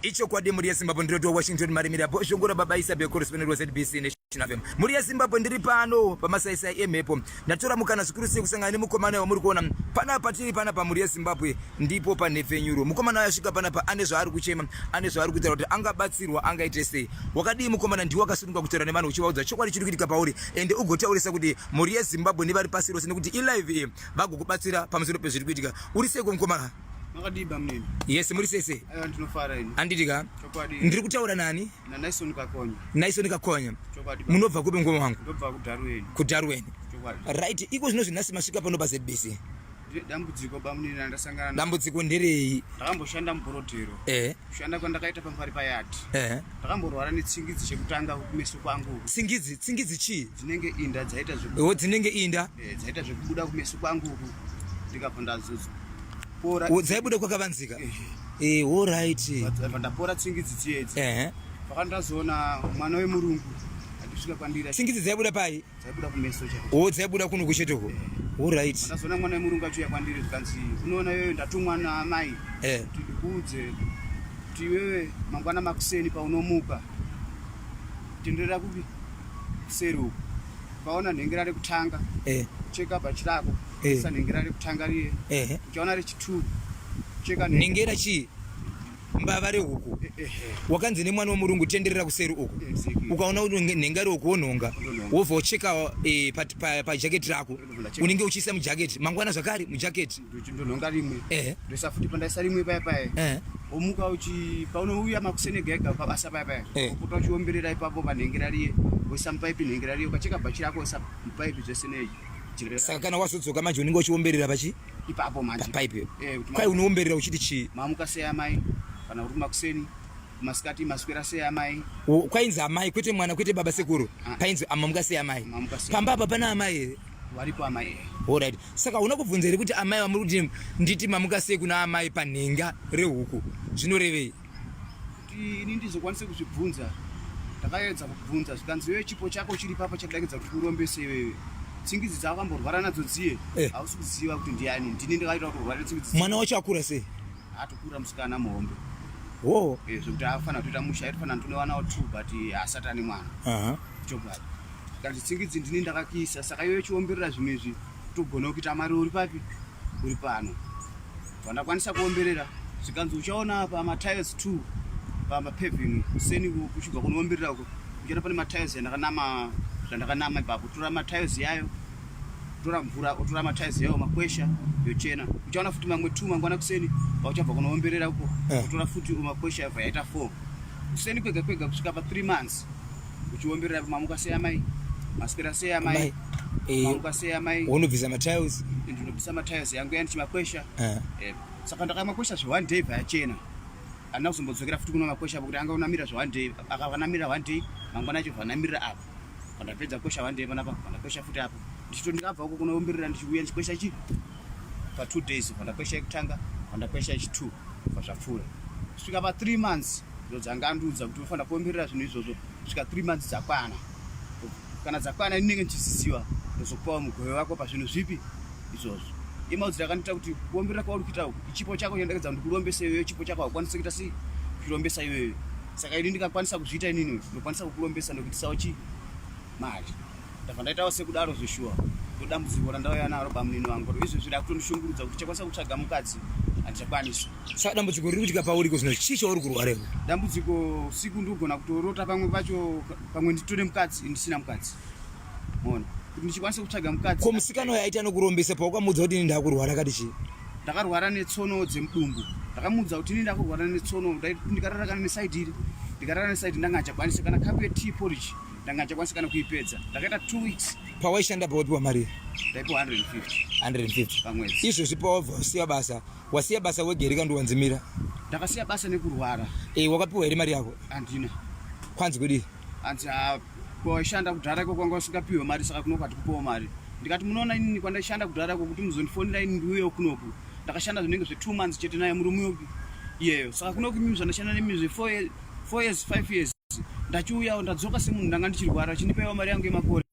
Icho kwa muri ya Zimbabwe ndiro Washington marimira boshongora baba Isabe correspondent wa ZBC Nation FM. Muri ya Zimbabwe ndiri pano pamasaisa emepo. Ndatora mukana zikuru sei kusangana nemukomana wamuri kuona pana patiri pana pa muri ya Zimbabwe ndipo pa Nefenyuro. Mukomana yasvika pana pa ane zvaari kuchema, ane zvaari kuitaura kuti angabatsirwa angaite sei. Wakadii mukomana ndiwo akasununga kutaura nevanhu uchivaudza chokwadi chiri kuitika pauri ende ugotaurisa kuti muri ya Zimbabwe nevari pasi rose nekuti ilive vagokubatsira pamusoro pezviri kuitika. Uri sei mukomana? Makadiba mnini. Yes, muri sese. Ndinofara ini. Anditika. Chokwadi. Ndiri kutaura nani? Na Naison Kakonya. Naison Kakonya. Chokwadi. Munobva kupi ngoma wangu? Ndobva kuDarweni. kuDarweni. Chokwadi. Right, iko zvino zvinasi masvika pano pa ZBC. Dambudziko bamnini ndasangana. Dambudziko nderei? Ndakamboshanda muborotero. Kushanda kwandakaita pambari payati. Ndakamborwara netsingizi chekutanga kumeso kwangu. Tsingizi chi? Dzinenge inda dzaita zveku. Dzinenge inda? Dzaita zvekubuda kumeso kwangu. Ndikabva ndazuzu. Pora. Dzaibuda kwakavanzika? All right. Ndapora tsingidzi dziedzi. Pakandazoona mwana wemurungu achisvika kwandira. Tsingidzi dzaibuda pai? Dzaibuda kumeso chako. Dzaibuda kuno kuchetoko. All right. Ndazoona mwana wemurungu achiuya kwandiri zvikanzi unoona wewe ndatumwa naamai. Ndikuudze kuti wewe mangwana makuseni paunomuka tenderera kupi seru. Ukaona nhengera rekutanga. Cheka bhachi rako. Isa nhengera rekutanga riye. Uchaona rechituru. Cheka nhengera chi? Mbava rehuku. Wakanzi nemwana wemurungu tenderera kuseri uku. Ukaona nhengera rekuonhonga wobva ucheka pajaketi rako unenge uchiisa mujaketi mangwana zvakare mujaketi ndonhonga rimwe ndoisa futi pandaisa rimwe paya omuka paunouya makuseni gega pabasa paya kupota uchiomberera ipapo panhengera riye woisa mupaipi nhengera riye ukacheka bhachi rako woisa mupaipi zvese nei. Saka kana wasodzoka manje unenge uchiomberera pachi ipapo manje paipi kwai unoomberera uchiti chi? Mamuka sei amai kana uri makuseni masikati maswera sei amai. Kwainzi amai kwete mwana kwete baba sekuru. Painzi amamuka sei amai. Pamba apa pana amai varipo amai. All right. Saka una kubvunza here kuti amai vamuri kuti nditi mamuka sei kuna amai panhenga rehuku zvinorevei? Kuti ini ndizokwanisa kuzvibvunza ndakaedza kubvunza zvikanzi wewe chipo chako chiri papa chakadagedza kuti urombese wewe tsingidzi dzakamborwara nadzo dziye hausi kuziva kuti ndiani ndini ndakaita kurwara tsingidzi. Mwana wacho akura sei? Atokura musikana muhombe. Zvokuti afana kutoita musha aitofana ndinowana 2 but asati ane mwana. Chokwadi. Kanzi tsingidzi ndini ndakakisa saka iwe chiomberera zvimwe izvi togona kuita mari uri papi uri pano. Vandakwanisa kuomberera zvikanzi uchaona pa matiles 2 pamapaving kuseni kuchigwa kunoomberera uko uchaona pane matiles yandakanama zvandakanama ipapo tora matiles yayo tora mvura otora matiles yayo makwesha yochena uchaona futi mamwe 2 mangwana kuseni pauchabva kunoomberera uko tora futi makwesha yabva yaita 4 kuseni kwega kusvika pa 3 months uchiomberera mamuka sei amai maswera sei amai mamuka sei amai unobvisa matiles. Ndinobvisa matiles yangu yani chimakwesha. Saka ndakamakwesha zve1 day payachena andina kuzombodzokera futi kuno makwesha kuti anga unamira zve1 day akavanamira 1 day mangwana acho vanamirira apo pandapedza kwesha 1 day panapa pandakwesha futi apo ndichito ndikabva uko kunoomberera ndichiuya ndichikwesha chi pa 2 days pandakwesha yekutanga pandakwesha yechi2 pazvapfuura kusvika pa 3 months ndodzanga andudza kuti unofanira kuomberera zvinhu izvozvo kusvika 3 months dzakwana. Kana dzakwana inenge ndichisiziva ndozopawo mugove wako pazvinhu zvipi izvozvo. Imaudziro akandiita kuti kuomberera kwauri kuita uku ichipo chako chandakadza kuti kurombese iwewe chipo chako hakukwanisa kuita sei kuchirombesa iwewe. Saka ini ndikakwanisa kuzviita inini ndokwanisa kukurombesa ndokuitisawo chi mari. Ndabva ndaitawo sekudaro zveshuwa ndodambudziko randauya naro bamnini wangu izvo zviri akutondishungurudza kuti chakwanisa kutsvaga mukadzi handichakwanisa. Saka dambudziko riri kuitika pauriko zvino chii chauri kurwarewo? Dambudziko usiku ndigona kutorota pamwe pacho pamwe nditore mukadzi ndisina mukadzi mona kuti ndichikwanisa kutsvaga mukadzi. Ko musikana uyo aita nokurombesa paukamudza kuti ini ndakurwara akati chii? Ndakarwara netsono dzemudumbu. Ndakamudza kuti ini ndakurwara netsono ndikarara kana nesaidi iri ndikarara nesaidi ndangachakwanisa kana kapu yetea porridge ndangachakwanisa kana kuipedza. Ndakaita 2 weeks. Pawaishanda paupiwa mari? Ndaipiwa 150 pamwedzi. Izvozvi pawabva wasiya basa wegere kandiwanzimira? Ndakasiya basa nekurwara. Wakapiwa here mari yako? Handina. Kwanzi kudi? Hanzi kwaishanda kudhara ko kwanga usingapiwe mari saka kunoku hatikupiwa mari. Ndikati munoona inini kwandaishanda kudhara ko kuti muzondifonera ini ndiuyewo kunoku ndakashanda zvinenge zve2 months chete naye murume upi iyeyo saka kunoku mimi zvandashanda nemi zve4 years 5 years ndachiuyawo ndadzoka semunhu ndanga ndichirwara chindipaiwa mari yangu yemakore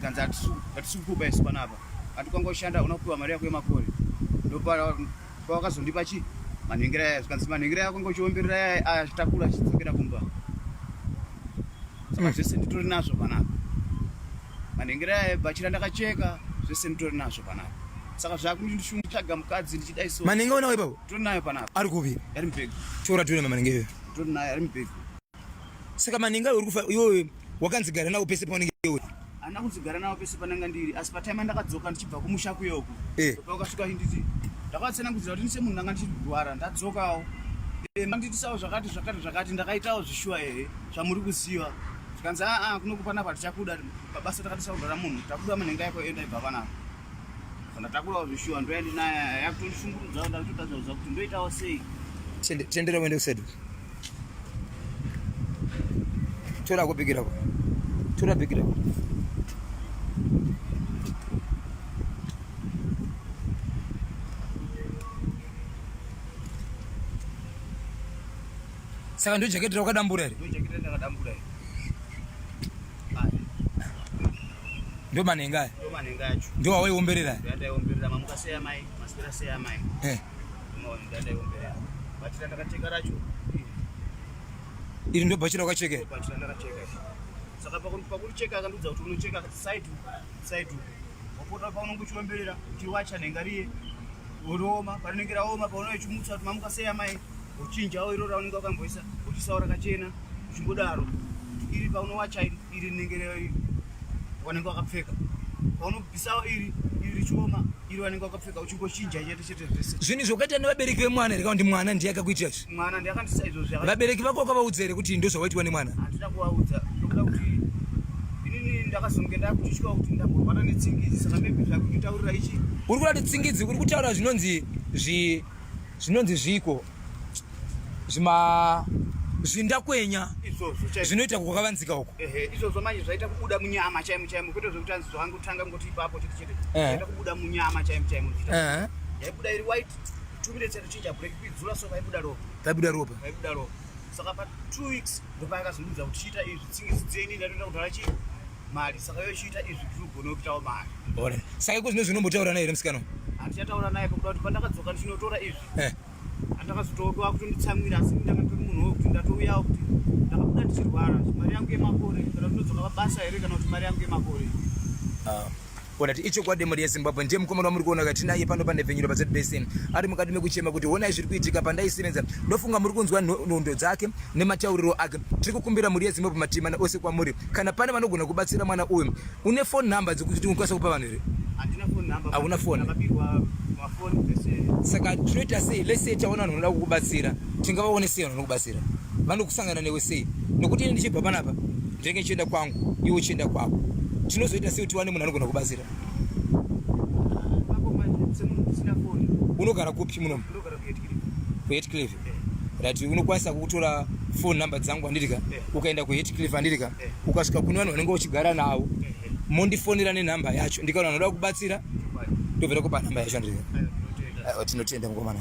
kanzi hatisi kukupa isi panapa hati kwanga ushanda unopiwa mari yako yemakore ndopawakazondipa chi manhen'era zvikanzi manhen'era yako ngochiomberera achitakura achidzokera kumba. Saka zvese nditori nazvo panapa. Manhen'era bachira ndakacheka zvese nditori nazvo panapa. Saka zvakuti ndishungatsvaga mukadzi ndichida iso. Manhenga unawo ipapo? Nditori nayo panapa. Ari kupi? Ari mubhegi. Chora turi manhenga iwe. Nditori nayo ari mubhegi. Saka manhenga uri kufa iwe wakanzigara nawo pese paunenge uri. Ana kuzigara nawo pese pananga ndiri asi patime ndakadzoka ndichibva kumusha kuyoko. Pakasvika nditi ndakatsenangudzira kuti ndise munhu nanga ndichirwara ndadzokawo. Manditisawo zvakati ndakaitawo zvishuwa zvamuri kuziva. Zvikanzi kunoku panapa tichakuda pabasa takatisa kugara munhu takuda manhenga yako enda ibva panapa. Ndatakurawo zvishuwa ndoendi naye yakutondishungurudzawo ndakutotadza kuti ndoitawo sei. Tendera uende kusedu. Tora kubikirako. Tora bikirako. Saka ndo jaketi wakadambura ere? Ndo jaketi ndakadambura ere. Ndo manhenga aya? Ndo manhenga yacho. Ndo waiomberera aya? Ndaiomberera mamuka seya mai, maswera seya mai. Ndaiomberera. Bachira ndakacheka racho. Iri ndo bachira wakacheka? Bachira ndakacheka. Saka pakucheka akandudza kuti unocheka side. Wapota paunongochiomberera kuti wacha nhenga riye. Uroma, parinenge raoma paunochimutsa kuti mamuka seya mai. Uchinjawo iro raunenge wakamboisa, uchisawo rakachena, uchingodaro. Iri paunowacha iri nengere wanenge wakapfeka. Paunobvisawo iri choma, iri wanenge wakapfeka uchingochinja chete zvese. Zvinhu zvakaita nevabereki vemwana ere kuti mwana ndiye akakuitira izvi? Mwana ndiye akandisa izvozvo. Vabereki vako vakavaudza ere kuti ndo zvawaitwa nemwana? Handina kuvaudza. Ndokuda kuti inini ndakazonge ndakuchitywa kuti ndambobata netsingidzi saka maybe zvakunditaurira ichi. Uri kuda netsingidzi uri kutaura zvinonzi zviko. Zvindakwenya zvinoita kwakavanzika uko. Izvozvo manje zvaita kubuda munyama chaimo kwete zvokuti anzi zvangotanga ngoti ipapo chete zvaita kubuda munyama chaimo yaibuda iri white 2 minutes yatochinja break pidzula so vaibuda ropa saka pa 2 weeks ndopakazondudza kuti chiita izvi tsingidzi dzeni ndatoenda kutaura chi mari saka yochiita izvi tirigona kupitawo mari. Saka iko zvino zvinombotaura naye ere musikana? Handichataura naye pakuda kuti pandakadzoka ndichinotora izvi andakazotowa kutonditsamwira asi ndakatori munhu wokuti ndatouyawo kuti ndakabuda ndichirwara mari yangu yemakore kana ndinodzoka pabasa here kana kuti mari yangu yemakore. Ona ti ichokwadi mhuri yeZimbabwe ndiye mukomana wamuri kuona kuti naye pano panevhenyuro paZBC ari mukati mekuchema kuti honai zviri kuitika pandaisevenza ndofunga muri kunzwa nhondo dzake nematauriro ake. Tiri kukumbira mhuri yeZimbabwe matima ose kwamuri kana pane vanogona kubatsira mwana uyu une phone number dzekuti ungakwanisa kupa vanhu here? Handina phone number. Hauna phone? Ndakabirwa mafoni pese. Saka tinoita sei lese taona vanhu vanoda kukubatsira tingavaone sei vanhu vanokubatsira vanokusangana newe sei nokuti ine ndichibva panapa ndenge chienda kwangu iwe uchienda kwako tinozoita sei kuti wane munhu anogona kubatsira? Papo manje semunhu usina phone. Unogara kupi muno? Ndogara kuHeathcliff. Rati unokwanisa kutora phone number dzangu andidika ukaenda kuHeathcliff andidika ukasvika kune vanhu vanenge uchigara navo mondifonera nenhamba yacho ndikaona vanoda kubatsira ndobvera kupa nhamba yacho andidika. Tinotenda mukomana.